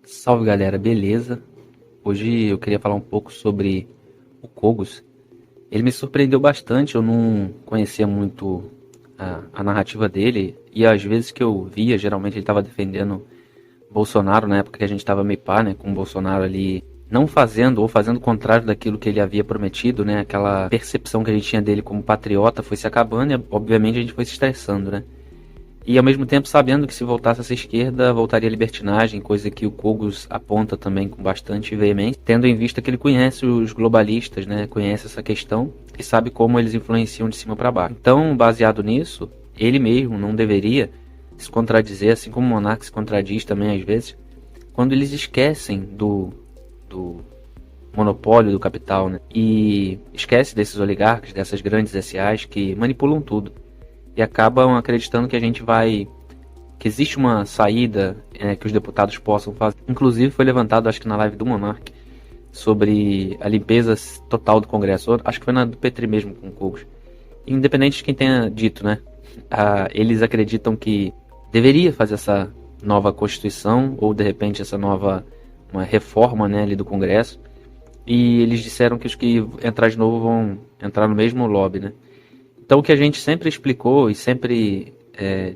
Salve galera, beleza? Hoje eu queria falar um pouco sobre o Kogos. Ele me surpreendeu bastante, eu não conhecia muito a narrativa dele e às vezes que eu via, geralmente ele estava defendendo Bolsonaro na época que a gente estava meio pá, né, com o Bolsonaro ali não fazendo ou fazendo o contrário daquilo que ele havia prometido, né, aquela percepção que a gente tinha dele como patriota foi se acabando e obviamente a gente foi se estressando, né. E ao mesmo tempo sabendo que se voltasse essa esquerda, voltaria a libertinagem, coisa que o Kogos aponta também com bastante veemência, tendo em vista que ele conhece os globalistas, né, conhece essa questão e sabe como eles influenciam de cima para baixo. Então, baseado nisso, ele mesmo não deveria se contradizer, assim como o monarca se contradiz também às vezes, quando eles esquecem do monopólio do capital, né, e esquece desses oligarcas, dessas grandes SAs que manipulam tudo e acabam acreditando que a gente vai, que existe uma saída que os deputados possam fazer. Inclusive foi levantado, acho que na live do Monark, sobre a limpeza total do Congresso. Acho que foi na do Petri mesmo com o Cogos. Independente de quem tenha dito, né? Eles acreditam que deveria fazer essa nova Constituição ou de repente essa nova uma reforma, né, ali do Congresso. E eles disseram que os que entrar de novo vão entrar no mesmo lobby, né? Então o que a gente sempre explicou e sempre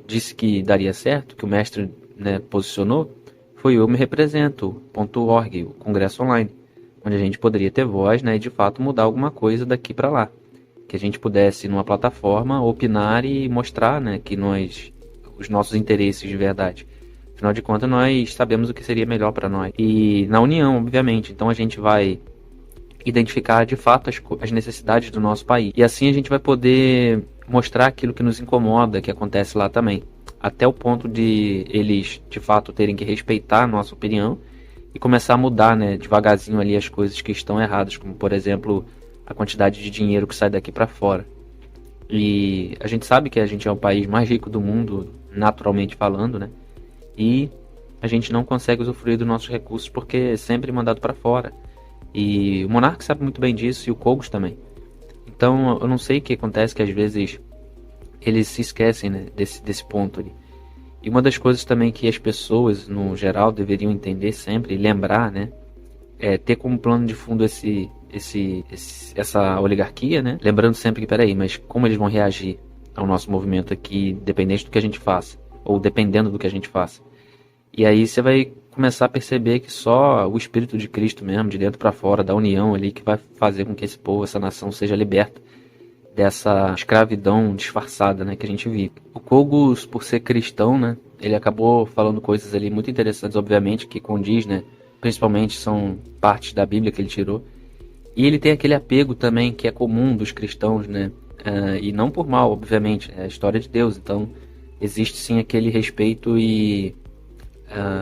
disse que daria certo, que o mestre, né, posicionou, foi o Eu Me Represento.org, o Congresso Online, onde a gente poderia ter voz, né, e de fato mudar alguma coisa daqui para lá. Que a gente pudesse, numa plataforma, opinar e mostrar, né, que os nossos interesses de verdade. Afinal de contas, nós sabemos o que seria melhor para nós. E na união, obviamente. Então a gente vai identificar de fato as necessidades do nosso país. E assim a gente vai poder mostrar aquilo que nos incomoda, que acontece lá também. Até o ponto de eles, de fato, terem que respeitar a nossa opinião e começar a mudar, né, devagarzinho ali as coisas que estão erradas, como, por exemplo, a quantidade de dinheiro que sai daqui para fora. E a gente sabe que a gente é o país mais rico do mundo, naturalmente falando, né? E a gente não consegue usufruir dos nossos recursos porque é sempre mandado para fora. E o Monark sabe muito bem disso e o Kogos também. Então eu não sei o que acontece, que às vezes eles se esquecem, né, desse ponto ali. E uma das coisas também que as pessoas no geral deveriam entender sempre e lembrar, né, é ter como plano de fundo essa oligarquia, né? Lembrando sempre que, peraí, mas como eles vão reagir ao nosso movimento aqui, dependente do que a gente faça, ou dependendo do que a gente faça. E aí você vai começar a perceber que só o Espírito de Cristo mesmo, de dentro para fora, da união ali, que vai fazer com que esse povo, essa nação seja liberta dessa escravidão disfarçada, né, que a gente vive. O Kogos, por ser cristão, né, ele acabou falando coisas ali muito interessantes, obviamente, que condiz, né, principalmente são partes da Bíblia que ele tirou. E ele tem aquele apego também que é comum dos cristãos, né, e não por mal, obviamente, é a história de Deus, então existe sim aquele respeito e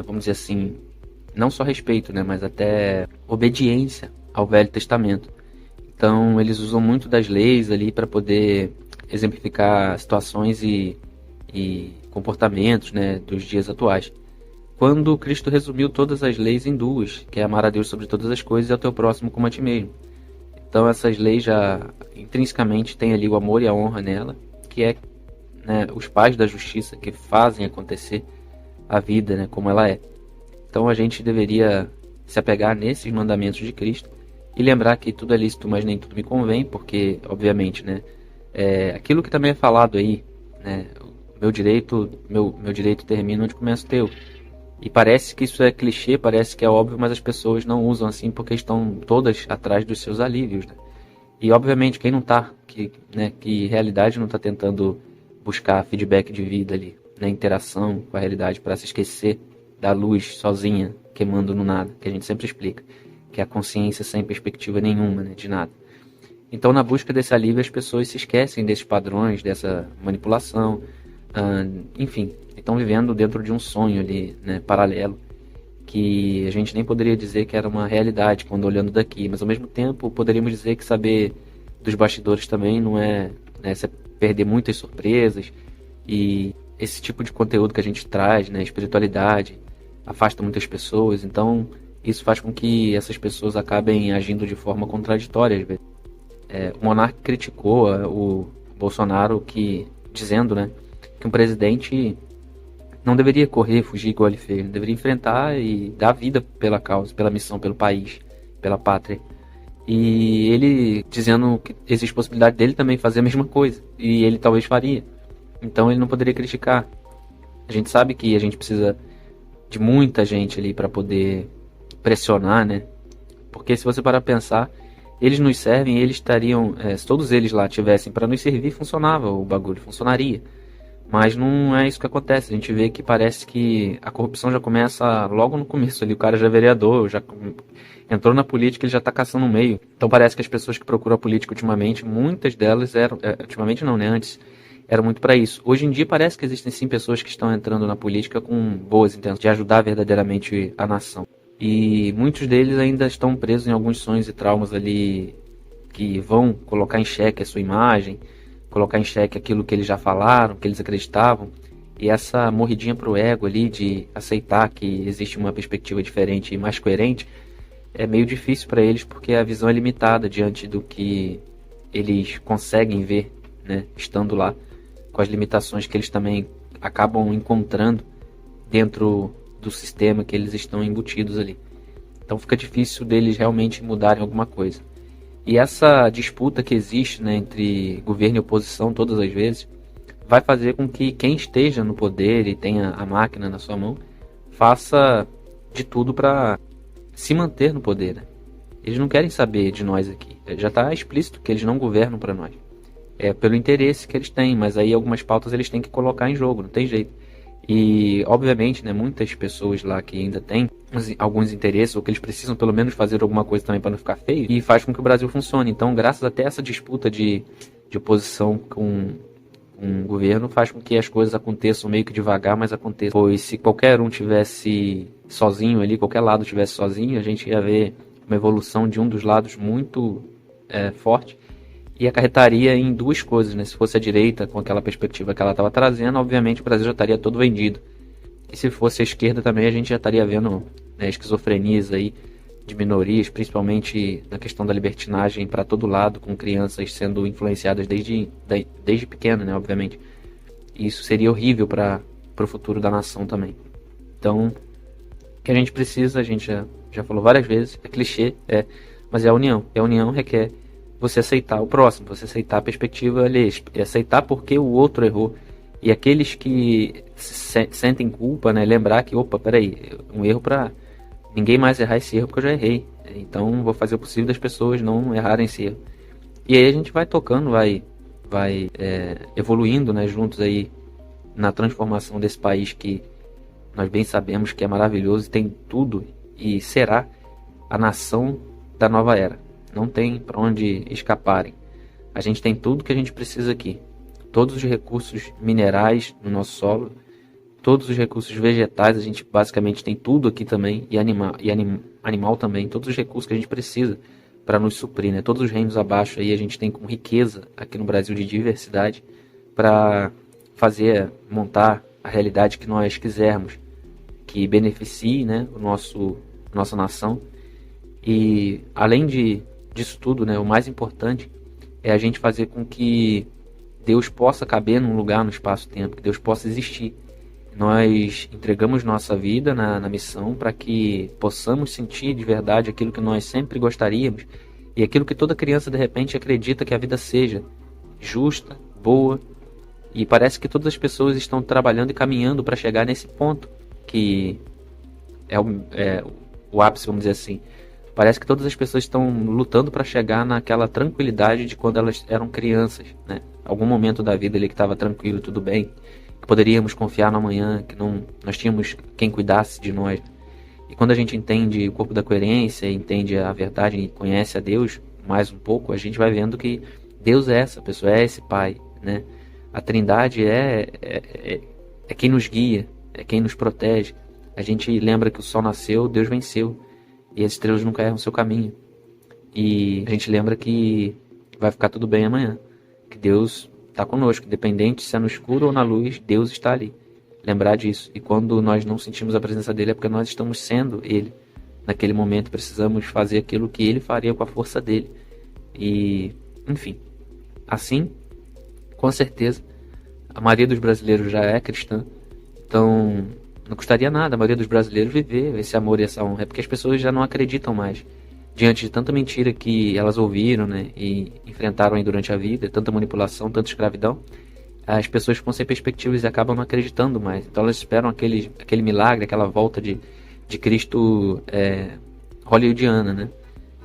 vamos dizer assim, não só respeito, né, mas até obediência ao Velho Testamento. Então eles usam muito das leis ali para poder exemplificar situações e comportamentos, né, dos dias atuais. Quando Cristo resumiu todas as leis em duas, que é amar a Deus sobre todas as coisas e ao teu próximo como a ti mesmo. Então essas leis já intrinsecamente têm ali o amor e a honra nela, que é, né, os pais da justiça que fazem acontecer a vida, né, como ela é. Então a gente deveria se apegar nesses mandamentos de Cristo e lembrar que tudo é lícito, mas nem tudo me convém, porque, obviamente, né, aquilo que também é falado aí, né, meu direito termina onde começa o teu. E parece que isso é clichê, parece que é óbvio, mas as pessoas não usam assim porque estão todas atrás dos seus alívios, né? E obviamente quem não tá, que em realidade não está tentando buscar feedback de vida ali, né, interação com a realidade para se esquecer da luz sozinha, queimando no nada, que a gente sempre explica, que é a consciência sem perspectiva nenhuma, né, de nada. Então, na busca desse alívio, as pessoas se esquecem desses padrões, dessa manipulação, enfim, estão vivendo dentro de um sonho ali, né, paralelo, que a gente nem poderia dizer que era uma realidade quando olhando daqui, mas ao mesmo tempo poderíamos dizer que saber dos bastidores também não é, né, você perder muitas surpresas, e esse tipo de conteúdo que a gente traz, né, espiritualidade, afasta muitas pessoas, então isso faz com que essas pessoas acabem agindo de forma contraditória às vezes. O Monark criticou o Bolsonaro dizendo, né, que um presidente não deveria correr, fugir igual ele fez. Ele deveria enfrentar e dar vida pela causa, pela missão, pelo país, pela pátria. E ele dizendo que existe possibilidade dele também fazer a mesma coisa. E ele talvez faria. Então ele não poderia criticar. A gente sabe que a gente precisa de muita gente ali para poder pressionar, né? Porque se você parar pra pensar, eles nos servem, eles estariam, se todos eles lá tivessem para nos servir, funcionava o bagulho, funcionaria. Mas não é isso que acontece. A gente vê que parece que a corrupção já começa logo no começo ali. O cara já é vereador, já entrou na política, ele já tá caçando um meio. Então parece que as pessoas que procuram a política ultimamente, muitas delas eram, ultimamente não, né? Antes, eram muito para isso. Hoje em dia parece que existem sim pessoas que estão entrando na política com boas intenções de ajudar verdadeiramente a nação. E muitos deles ainda estão presos em alguns sonhos e traumas ali que vão colocar em xeque a sua imagem, colocar em xeque aquilo que eles já falaram, que eles acreditavam. E essa morridinha pro ego ali de aceitar que existe uma perspectiva diferente e mais coerente é meio difícil para eles porque a visão é limitada diante do que eles conseguem ver, né, estando lá, com as limitações que eles também acabam encontrando dentro do sistema que eles estão embutidos ali. Então fica difícil deles realmente mudarem alguma coisa. E essa disputa que existe, né, entre governo e oposição todas as vezes, vai fazer com que quem esteja no poder e tenha a máquina na sua mão, faça de tudo para se manter no poder, né? Eles não querem saber de nós aqui. Já está explícito que eles não governam para nós. É pelo interesse que eles têm, mas aí algumas pautas eles têm que colocar em jogo, não tem jeito. E, obviamente, né, muitas pessoas lá que ainda têm alguns interesses, ou que eles precisam pelo menos fazer alguma coisa também para não ficar feio, e faz com que o Brasil funcione. Então, graças até essa disputa de oposição com o governo, faz com que as coisas aconteçam meio que devagar, mas aconteçam. Pois se qualquer um tivesse sozinho ali, qualquer lado tivesse sozinho, a gente ia ver uma evolução de um dos lados muito forte, e acarretaria em duas coisas, né? Se fosse a direita, com aquela perspectiva que ela estava trazendo, obviamente o Brasil já estaria todo vendido. E se fosse a esquerda também, a gente já estaria vendo, né, esquizofrenias aí de minorias, principalmente na questão da libertinagem para todo lado, com crianças sendo influenciadas desde pequena, né, obviamente. E isso seria horrível para o futuro da nação também. Então, o que a gente precisa, a gente já falou várias vezes, é clichê, mas é a união. E a união requer você aceitar o próximo, você aceitar a perspectiva ali, aceitar porque o outro errou. E aqueles que sentem culpa, né, lembrar que, opa, peraí, um erro para ninguém mais errar esse erro porque eu já errei. Então vou fazer o possível das pessoas não errarem esse erro. E aí a gente vai tocando, vai evoluindo, né, juntos aí na transformação desse país que nós bem sabemos que é maravilhoso e tem tudo e será a nação da nova era. Não tem para onde escaparem. A gente tem tudo que a gente precisa aqui. Todos os recursos minerais no nosso solo, todos os recursos vegetais, a gente basicamente tem tudo aqui também, e animal também, todos os recursos que a gente precisa para nos suprir, né? Todos os reinos abaixo aí a gente tem com riqueza aqui no Brasil de diversidade para montar a realidade que nós quisermos, que beneficie, né, nossa nação. E além disso tudo, né, o mais importante é a gente fazer com que Deus possa caber num lugar no espaço-tempo, que Deus possa existir. Nós entregamos nossa vida na missão para que possamos sentir de verdade aquilo que nós sempre gostaríamos e aquilo que toda criança de repente acredita que a vida seja justa, boa, e parece que todas as pessoas estão trabalhando e caminhando para chegar nesse ponto que é o ápice, vamos dizer assim. Parece que todas as pessoas estão lutando para chegar naquela tranquilidade de quando elas eram crianças, né? Algum momento da vida ali que estava tranquilo, tudo bem, que poderíamos confiar no amanhã, que nós tínhamos quem cuidasse de nós. E quando a gente entende o corpo da coerência, entende a verdade e conhece a Deus mais um pouco, a gente vai vendo que Deus é essa pessoa, é esse Pai, né? A Trindade é quem nos guia, é quem nos protege. A gente lembra que o sol nasceu, Deus venceu. E as estrelas nunca erram seu caminho. E a gente lembra que vai ficar tudo bem amanhã. Que Deus está conosco. Independente se é no escuro ou na luz, Deus está ali. Lembrar disso. E quando nós não sentimos a presença dele, é porque nós estamos sendo ele. Naquele momento precisamos fazer aquilo que ele faria com a força dele. E, enfim. Assim, com certeza, a maioria dos brasileiros já é cristã. Então, não custaria nada a maioria dos brasileiros viver esse amor e essa honra. É porque as pessoas já não acreditam mais. Diante de tanta mentira que elas ouviram, né, e enfrentaram aí durante a vida, tanta manipulação, tanta escravidão, as pessoas ficam sem perspectivas e acabam não acreditando mais. Então elas esperam aquele milagre, aquela volta de Cristo hollywoodiana, né?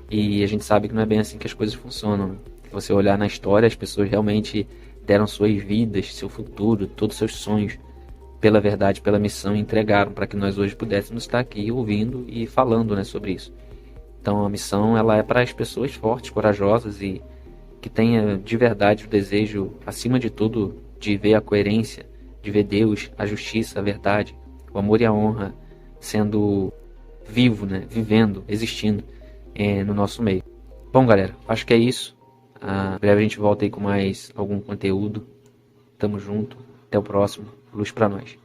E a gente sabe que não é bem assim que as coisas funcionam. Se você olhar na história, as pessoas realmente deram suas vidas, seu futuro, todos os seus sonhos pela verdade, pela missão, e entregaram para que nós hoje pudéssemos estar aqui ouvindo e falando, né, sobre isso. Então a missão ela é para as pessoas fortes, corajosas e que tenha de verdade o desejo, acima de tudo, de ver a coerência, de ver Deus, a justiça, a verdade, o amor e a honra sendo vivo, né, vivendo, existindo no nosso meio. Bom, galera, acho que é isso. Em breve a gente volta aí com mais algum conteúdo. Tamo junto. Até o próximo. Luz pra nós.